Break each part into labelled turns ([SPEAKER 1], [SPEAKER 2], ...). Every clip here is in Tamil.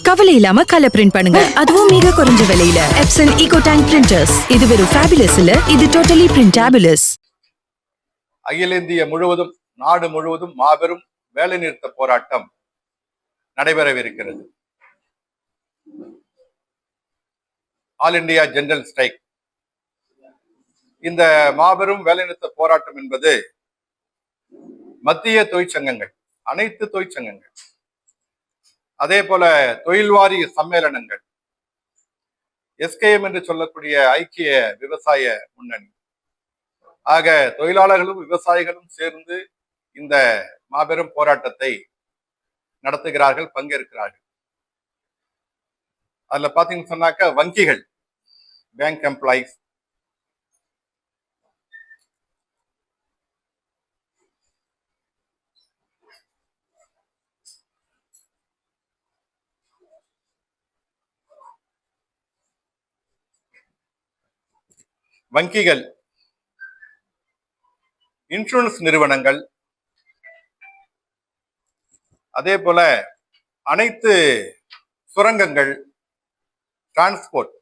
[SPEAKER 1] கவலை இல்லாம கலர் பிரிண்ட் பண்ணுங்க, அதுவும் மிக குறைஞ்ச விலையில. Epson EcoTank printers. இது வெறும் ஃபேபுலஸ் இல்ல, இது டோட்டலி பிரிண்டபிளஸ்.
[SPEAKER 2] அகில இந்திய முழுவதும், நாடு முழுவதும் மாபெரும் வேலைநிறுத்த போராட்டம் நடைபெறவிருக்கிறது. All India general strike. இந்த மாபெரும் வேலைநிறுத்த போராட்டம் என்பது மத்திய தொழிற்சங்கங்கள், அனைத்து தொழிற்சங்கங்கள், அதே போல தொழில்வாரி சம்மேளனங்கள், எஸ்கேஎம் என்று சொல்லக்கூடிய ஐக்கிய விவசாய முன்னணி ஆக தொழிலாளர்களும் விவசாயிகளும் சேர்ந்து இந்த மாபெரும் போராட்டத்தை நடத்துகிறார்கள், பங்கேற்கிறார்கள். அதுல பாத்தீங்கன்னு சொன்னாக்க வங்கிகள், பேங்க் எம்ப்ளாயிஸ், இன்சூரன்ஸ் நிறுவனங்கள், அதே போல அனைத்து சுரங்கங்கள், டிரான்ஸ்போர்ட்,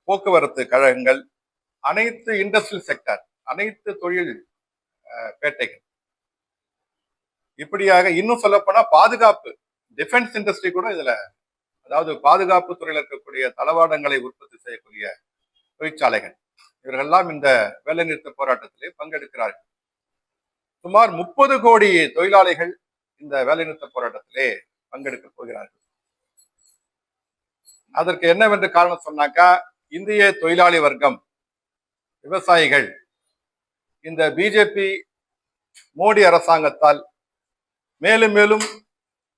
[SPEAKER 2] போக்குவரத்து கழகங்கள், அனைத்து இண்டஸ்ட்ரியல் செக்டர், அனைத்து தொழில் பேட்டைகள், இப்படியாக இன்னும் சொல்லப்போனா பாதுகாப்பு, டிஃபென்ஸ் இண்டஸ்ட்ரி கூட இதுல, அதாவது பாதுகாப்பு துறையில் இருக்கக்கூடிய தளவாடங்களை உற்பத்தி செய்யக்கூடிய தொழிற்சாலைகள், இவர்களெல்லாம் இந்த வேலைநிறுத்த போராட்டத்திலே பங்கெடுக்கிறார்கள். சுமார் 30 கோடி தொழிலாளிகள் இந்த வேலைநிறுத்த போராட்டத்திலே பங்கெடுக்க போகிறார்கள். அதற்கு என்னவென்று காரணம் சொன்னாக்கா, இந்திய தொழிலாளி வர்க்கம், விவசாயிகள் இந்த பிஜேபி மோடி அரசாங்கத்தால் மேலும் மேலும்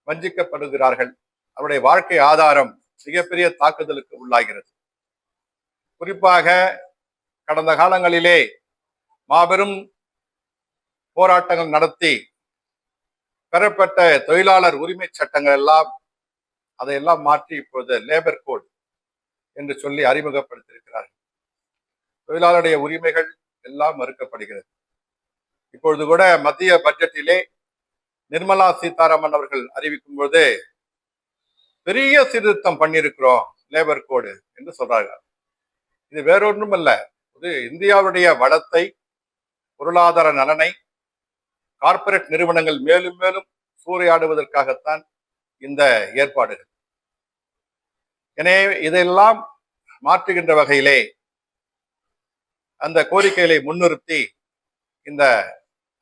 [SPEAKER 2] வஞ்சிக்கப்படுகிறார்கள். அவருடைய வாழ்க்கை ஆதாரம் மிகப்பெரிய தாக்குதலுக்கு உள்ளாகிறது. குறிப்பாக கடந்த காலங்களிலே மாபெரும் போராட்டங்கள் நடத்தி பெறப்பட்ட தொழிலாளர் உரிமை சட்டங்கள் எல்லாம், அதையெல்லாம் மாற்றி இப்போது லேபர் கோட் என்று சொல்லி அறிமுகப்படுத்தியிருக்கிறார்கள். தொழிலாளருடைய உரிமைகள் எல்லாம் மறுக்கப்படுகிறது. இப்பொழுது கூட மத்திய பட்ஜெட்டிலே நிர்மலா சீதாராமன் அவர்கள் அறிவிக்கும் போது பெரிய சீர்திருத்தம் பண்ணியிருக்கிறோம் லேபர் கோடு என்று சொல்றார்கள். இது வேறொன்றும் அல்ல, இது இந்தியாவுடைய வளத்தை, பொருளாதார நலனை கார்ப்பரேட் நிறுவனங்கள் மேலும் மேலும் சூறையாடுவதற்காகத்தான் இந்த ஏற்பாடுகள். எனவே இதையெல்லாம் மாற்றுகின்ற வகையிலே அந்த கோரிக்கைகளை முன்னிறுத்தி இந்த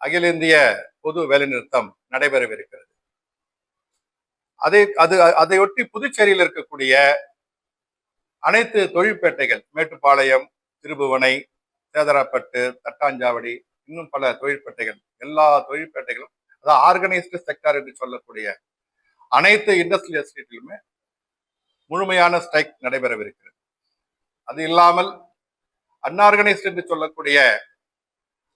[SPEAKER 2] அகில இந்திய பொது வேலைநிறுத்தம் நடைபெறவிருக்கிறது. அதையொட்டி புதுச்சேரியில் இருக்கக்கூடிய அனைத்து தொழிற்பேட்டைகள், மேட்டுப்பாளையம், திருபுவனை, சேதராப்பட்டு, தட்டாஞ்சாவடி, இன்னும் பல தொழிற்பேட்டைகள், எல்லா தொழிற்பேட்டைகளும், அதாவது ஆர்கனைஸ்டு செக்டார் என்று சொல்லக்கூடிய அனைத்து இண்டஸ்ட்ரியல் எஸ்டேட்டிலுமே முழுமையான ஸ்ட்ரைக் நடைபெறவிருக்கிறது. அது இல்லாமல் அன்ஆர்கனைஸ்டு என்று சொல்லக்கூடிய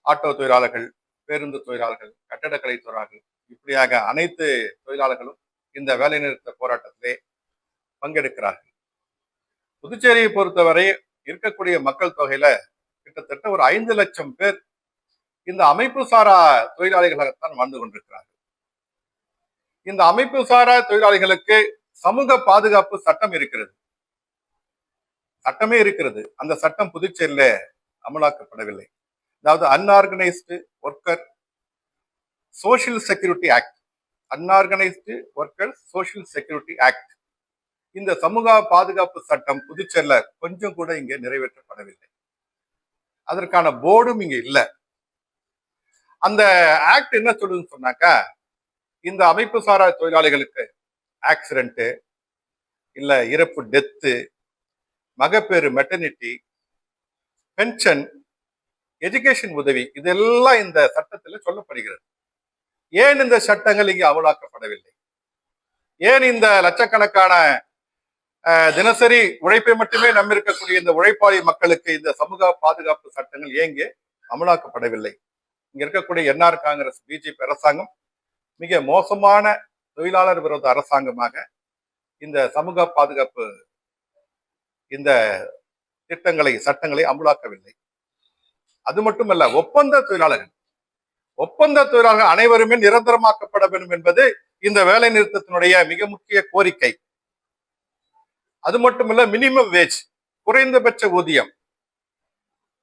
[SPEAKER 2] ஆட்டோ தொழிலாளர்கள், பேருந்து தொழிலாளர்கள், கட்டடக்கலை தொழிலாளர்கள், இப்படியாக அனைத்து தொழிலாளர்களும் இந்த வேலைநிறுத்த போராட்டத்திலே பங்கெடுக்கிறார்கள். புதுச்சேரியை பொறுத்தவரை இருக்கக்கூடிய மக்கள் தொகையில கிட்டத்தட்ட ஒரு 5 லட்சம் பேர் இந்த அமைப்பு சாரா தொழிலாளிகளாகத்தான் வாழ்ந்து கொண்டிருக்கிறார்கள். இந்த அமைப்பு சாரா தொழிலாளிகளுக்கு சமூக பாதுகாப்பு சட்டம் இருக்கிறது, சட்டமே இருக்கிறது. அந்த சட்டம் புதுச்சேரியில அமலாக்கப்படவில்லை. அதாவது unorganised worker social security act, unorganised worker social security act, இந்த சமூக பாதுகாப்பு சட்டம் புதுச்சேரியில கொஞ்சம் கூட இங்கே நிறைவேற்றப்படவில்லை. அதற்கான போர்டும் இங்க இல்லை. அந்த ஆக்ட் என்ன சொல்லுதுன்னு சொன்னாக்கா, இந்த அமைப்பு சாரா தொழிலாளிகளுக்கு ஆக்சிடென்ட், இல்ல இறப்பு, டெத்து, மகப்பேறு, மெட்டர்னிட்டி, பென்ஷன், எஜுகேஷன் உதவி, இதெல்லாம் இந்த சட்டத்தில் சொல்லப்படுகிறது. ஏன் இந்த சட்டங்கள் இங்கே அமலாக்கப்படவில்லை? ஏன் இந்த லட்சக்கணக்கான தினசரி உழைப்பை மட்டுமே நம்பியிருக்கக்கூடிய இந்த உழைப்பாளி மக்களுக்கு இந்த சமூக பாதுகாப்பு சட்டங்கள் ஏங்கே அமலாக்கப்படவில்லை? இங்க இருக்கக்கூடிய என்ஆர் காங்கிரஸ், பிஜேபி அரசாங்கம் மிக மோசமான தொழிலாளர் விரோத அரசாங்கமாக இந்த சமூக பாதுகாப்பு இந்த திட்டங்களை, சட்டங்களை அமலாக்கவில்லை. அது மட்டுமல்ல, ஒப்பந்த தொழிலாளர்கள் அனைவருமே நிரந்தரமாக்கப்பட வேண்டும் என்பது இந்த வேலை நிறுத்தத்தினுடைய மிக முக்கிய கோரிக்கை. அது மட்டுமல்ல, மினிமம் வேஜ், குறைந்தபட்ச ஊதியம்,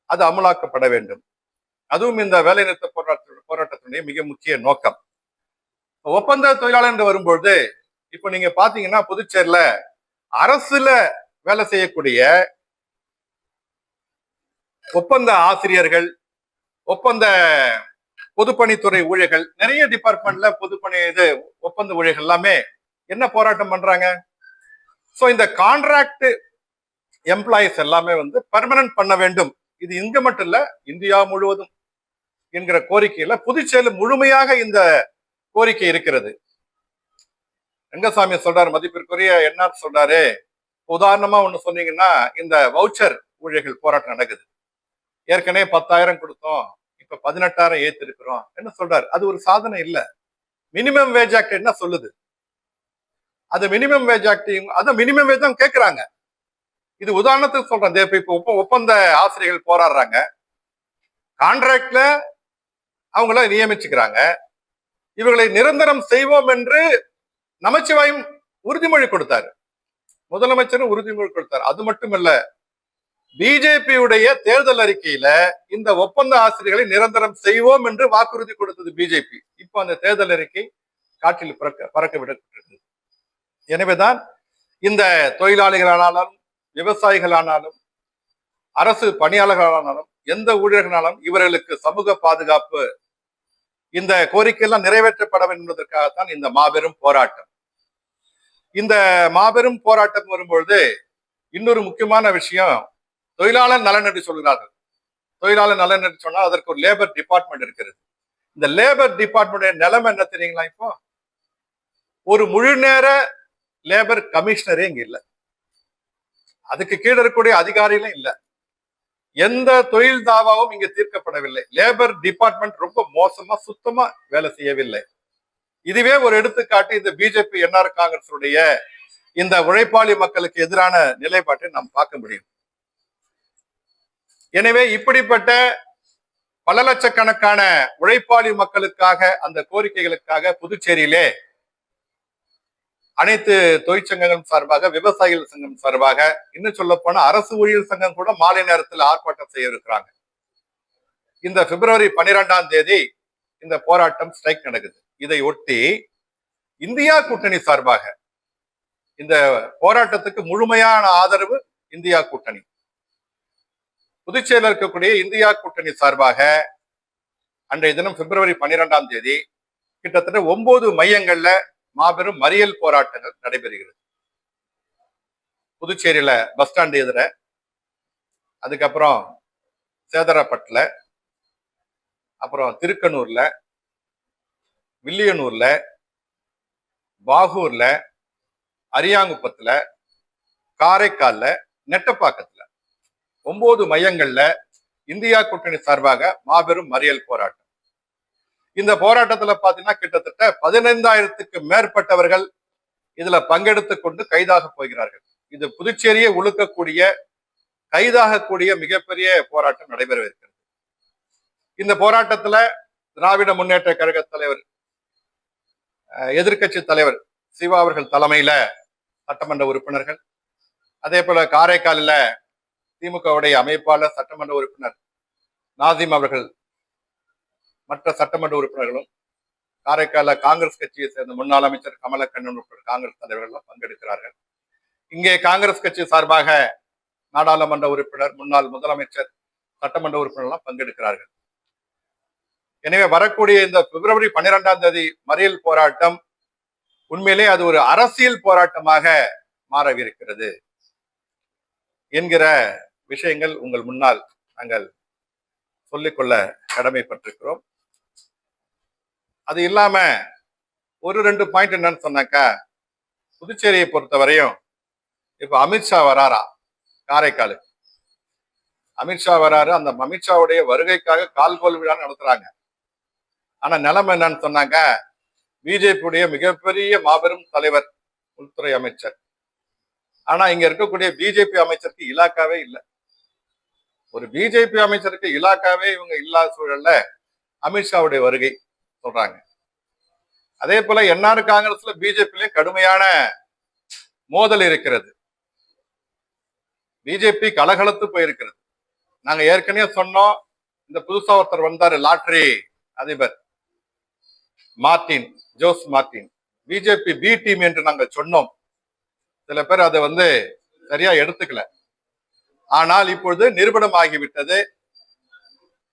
[SPEAKER 2] அது அமலாக்கப்பட வேண்டும். அதுவும் இந்த வேலை நிறுத்த போராட்டத்தினுடைய மிக முக்கிய நோக்கம். ஒப்பந்த தொழிலாளர் என்று வரும்பொழுது இப்ப நீங்க பாத்தீங்கன்னா புதுச்சேரியில அரசுல வேலை செய்யக்கூடிய ஒப்பந்த ஆசிரியர்கள், ஒப்பந்த பொதுப்பணித்துறை ஊழியர்கள், நிறைய டிபார்ட்மெண்ட்ல பொதுப்பணி ஒப்பந்த ஊழியர்கள் எல்லாமே என்ன போராட்டம் பண்றாங்க? சோ இந்த கான்ட்ராக்ட் எம்ப்ளாயிஸ் எல்லாமே பெர்மனன்ட் பண்ண வேண்டும். இது இங்க மட்டும் இல்ல, இந்தியா முழுவதும் என்கிற கோரிக்கையில புதுச்சேரியில் முழுமையாக இந்த கோரிக்கை இருக்கிறது. ரங்கசாமி சொல்றாரு, மதிப்பிற்குரிய என்ஆர் சொல்றாரு, உதாரணமா ஒண்ணு சொன்னீங்கன்னா இந்த வவுச்சர் ஊழியர்கள் போராட்டம் நடக்குது. ஏற்கனவே 10,000 கொடுத்தோம், இப்ப 18,000 ஏத்திருக்கிறோம் என்ன சொல்றாரு. அது ஒரு சாதனை இல்ல. மினிமம் வேஜ் ஆக்ட் என்ன சொல்லுது? அது மினிமம் வேஜ் ஆக்ட், அது மினிமம் வேஜ் தான் கேட்கிறாங்க. இது உதாரணத்துக்கு சொல்றேன். இப்ப ஒப்பந்த ஆசிரியர்கள் போராடுறாங்க, கான்ட்ராக்ட்ல அவங்கள நியமிச்சுக்கிறாங்க. இவர்களை நிரந்தரம் செய்வோம் என்று நமச்சிவாயும் உறுதிமொழி கொடுத்தாரு, முதலமைச்சரும் உறுதிமொழி கொடுத்தார். அது மட்டுமல்ல, பிஜேபியுடைய தேர்தல் அறிக்கையில இந்த ஒப்பந்த ஆசிரியர்களை நிரந்தரம் செய்வோம் என்று வாக்குறுதி கொடுத்தது பிஜேபி. இப்போ அந்த தேர்தல் அறிக்கை காற்றில் பறக்க விடப்பட்டிருக்கு. எனவேதான் இந்த தொழிலாளிகளானாலும், விவசாயிகளானாலும், அரசு பணியாளர்களானாலும், எந்த ஊழியர்களானாலும் இவர்களுக்கு சமூக பாதுகாப்பு, இந்த கோரிக்கையெல்லாம் நிறைவேற்றப்பட வேண்டும் என்பதற்காகத்தான் இந்த மாபெரும் போராட்டம். இந்த மாபெரும் போராட்டம் வரும்பொழுது இன்னொரு முக்கியமான விஷயம், தொழிலாளர் நலன் என்று சொல்கிறார்கள். தொழிலாளர் நலன் என்று சொன்னால் அதற்கு ஒரு லேபர் டிபார்ட்மெண்ட் இருக்கிறது. இந்த லேபர் டிபார்ட்மெண்ட் நிலைமை என்ன தெரியுங்களா? இப்போ ஒரு முழு நேர லேபர் கமிஷனரே இங்க இல்ல, அதுக்கு கீழே இருக்கக்கூடிய அதிகாரிகளும் இல்ல, எந்த தொழில் தாவாவும் இங்க தீர்க்கப்படவில்லை. லேபர் டிபார்ட்மெண்ட் ரொம்ப மோசமா சுத்தமா வேலை செய்யவில்லை. இதுவே ஒரு எடுத்துக்காட்டு இந்த பிஜேபி என்ஆர் காங்கிரஸ் உடைய இந்த உழைப்பாளி மக்களுக்கு எதிரான நிலைப்பாட்டை நாம் பார்க்க முடியும். எனவே இப்படிப்பட்ட பல லட்சக்கணக்கான உழைப்பாளி மக்களுக்காக, அந்த கோரிக்கைகளுக்காக புதுச்சேரியிலே அனைத்து தொழிற்சங்கங்களும் சார்பாக, விவசாயிகள் சங்கம் சார்பாக, இன்னும் சொல்ல போனா அரசு ஊழியர் சங்கம் கூட மாலை நேரத்தில் ஆர்ப்பாட்டம் செய்ய இருக்கிறாங்க. இந்த பிப்ரவரி 12ஆம் தேதி இந்த போராட்டம் ஸ்ட்ரைக் நடக்குது. இதை ஒட்டி இந்தியா கூட்டணி சார்பாக இந்த போராட்டத்துக்கு முழுமையான ஆதரவு இந்தியா கூட்டணி, புதுச்சேரியில் இருக்கக்கூடிய இந்தியா கூட்டணி சார்பாக அன்றைய தினம் பிப்ரவரி 12ஆம் தேதி கிட்டத்தட்ட 9 மையங்கள்ல மாபெரும் மறியல் போராட்டங்கள் நடைபெறுகிறது. புதுச்சேரியில பஸ் ஸ்டாண்ட் எதிர, அதுக்கப்புறம் சேதராப்பட்டுல, அப்புறம் திருக்கனூர்ல, வில்லியனூர்ல, பாகூர்ல, அரியாங்குப்பத்துல, காரைக்கால்ல, நெட்டப்பாக்கத்துல 9 மையங்கள்ல இந்தியா கூட்டணி சார்பாக மாபெரும் மறியல் போராட்டம். இந்த போராட்டத்துல பாத்தீங்கன்னா கிட்டத்தட்ட 15,000க்கு மேற்பட்டவர்கள் இதுல பங்கெடுத்துக் கொண்டு கைதாக போகிறார்கள். இது புதுச்சேரியை உழுக்கக்கூடிய, கைதாகக்கூடிய மிகப்பெரிய போராட்டம் நடைபெறவிருக்கிறது. இந்த போராட்டத்துல திராவிட முன்னேற்ற கழக தலைவர், எதிர்கட்சி தலைவர் சிவா அவர்கள் தலைமையில சட்டமன்ற உறுப்பினர்கள், அதே போல காரைக்காலில் திமுகவுடைய அமைப்பாளர் சட்டமன்ற உறுப்பினர் நாசிம் அவர்கள், மற்ற சட்டமன்ற உறுப்பினர்களும், காரைக்கால காங்கிரஸ் கட்சியை சேர்ந்த முன்னாள் அமைச்சர் கமலக்கண்ணன் உட்பட காங்கிரஸ் தலைவர்கள் பங்கெடுக்கிறார்கள். இங்கே காங்கிரஸ் கட்சி சார்பாக நாடாளுமன்ற உறுப்பினர், முன்னாள் முதலமைச்சர், சட்டமன்ற உறுப்பினர்கள் பங்கெடுக்கிறார்கள். எனவே வரக்கூடிய இந்த பிப்ரவரி 12ஆம் தேதி மறியல் போராட்டம் உண்மையிலே அது ஒரு அரசியல் போராட்டமாக மாறவிருக்கிறது என்கிற விஷயங்கள் உங்கள் முன்னால் நாங்கள் சொல்லிக்கொள்ள கடமைப்பட்டிருக்கிறோம். அது இல்லாம ஒரு 2 பாயிண்ட் என்னன்னு சொன்னாக்கா, புதுச்சேரியை பொறுத்தவரையும் இப்ப அமித்ஷா வராரா காரைக்காலுக்கு. அமித்ஷா வராரு, அந்த அமித்ஷாவுடைய வருகைக்காக கால்கோல் விழா நடத்துறாங்க. ஆனா நிலைமை என்னன்னு சொன்னாங்க, பிஜேபியுடைய மிகப்பெரிய மாபெரும் தலைவர், உள்துறை அமைச்சர், ஆனா இங்க இருக்கக்கூடிய பிஜேபி அமைச்சருக்கு இலாக்காவே இல்லை. ஒரு பிஜேபி அமைச்சருக்கு இலாக்காவே இவங்க இல்லாத சூழல்ல அமித்ஷாவுடைய வருகை சொல்றாங்க. அதே போல என்ஆர் காங்கிரஸ்ல பிஜேபியிலும் கடுமையான மோதல் இருக்கிறது. பிஜேபி கலகலத்து போயிருக்கிறது. நாங்க ஏற்கனவே சொன்னோம், இந்த புதுசா ஒருத்தர் வந்தாரு லாட்டரி அதிபர் Martin, Jose Martin, BJP B team என்று நாங்கள் சொன்னோம். சில பேர் அதை சரியா எடுத்துக்கல. ஆனால் இப்பொழுது நிரூபணம் ஆகிவிட்டது.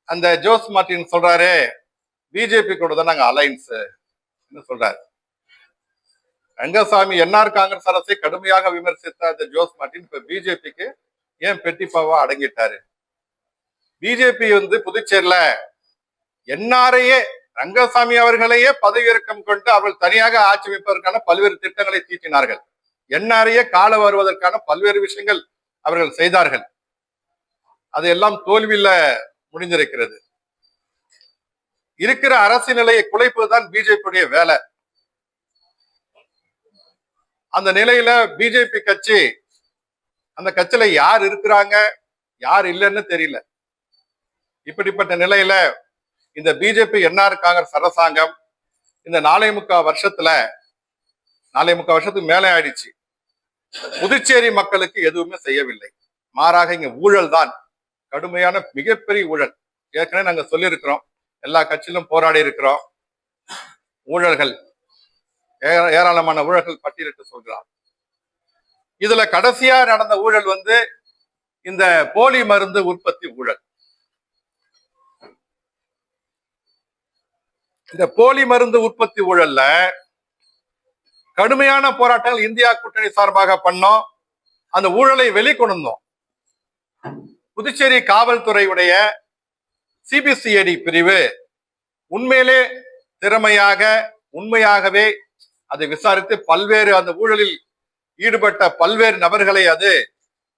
[SPEAKER 2] அந்த ஜோஸ் மார்டின் சொல்றாரு, பிஜேபி கூட தான் நாங்க அலைன்ஸ் சொல்றாரு. ரங்கசாமி என்ஆர் காங்கிரஸ் அரசை கடுமையாக விமர்சித்த அந்த ஜோஸ் மார்டின் இப்ப பிஜேபிக்கு ஏன் பெட்டிப்பாவா அடங்கிட்டாரு? பிஜேபி புதுச்சேரியில என்ஆரையே ரங்கசாமி அவர்களையே பதவியிறக்கம் கொண்டு அவர்கள் தனியாக ஆட்சி அமைப்பதற்கான பல்வேறு திட்டங்களை தீட்டினார்கள். என்ஆரையே கால வருவதற்கான பல்வேறு விஷயங்கள் அவர்கள் செய்தார்கள். அதையெல்லாம் தோல்வியில முடிந்திருக்கிறது. இருக்கிற அரசு நிலையை குலைப்பதுதான் பிஜேபியுடைய வேலை. அந்த நிலையில பிஜேபி கட்சி, அந்த கட்சியில யார் இருக்கிறாங்க யார் இல்லைன்னு தெரியல. இப்படிப்பட்ட நிலையில இந்த பிஜேபி என்ஆர் காங்கிரஸ் அரசாங்கம் இந்த 4.25 வருஷத்துக்கு மேலே ஆயிடுச்சு. புதுச்சேரி மக்களுக்கு எதுவுமே செய்யவில்லை. மாறாக இங்க ஊழல் தான், கடுமையான மிகப்பெரிய ஊழல். ஏற்கனவே நாங்க சொல்லியிருக்கிறோம், எல்லா கட்சியிலும் போராடி இருக்கிறோம். ஊழல்கள், ஏராளமான ஊழல்கள் பட்டியலிட்டு சொல்கிறார். இதுல கடைசியா நடந்த ஊழல் இந்த போலி மருந்து உற்பத்தி ஊழல். இந்த போலி மருந்து உற்பத்தி ஊழல்ல கடுமையான போராட்டங்கள் இந்தியா கூட்டணி சார்பாக பண்ணோம். அந்த ஊழலை வெளிக்கொணர்ந்தோம். புதுச்சேரி காவல்துறையுடைய சிபிசிஐடி பிரிவு உண்மையிலே திறமையாக உண்மையாகவே அதை விசாரித்து பல்வேறு அந்த ஊழலில் ஈடுபட்ட பல்வேறு நபர்களை அது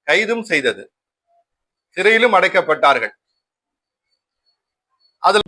[SPEAKER 2] கைதும் செய்தது. சிறையிலும் அடைக்கப்பட்டார்கள். அதில்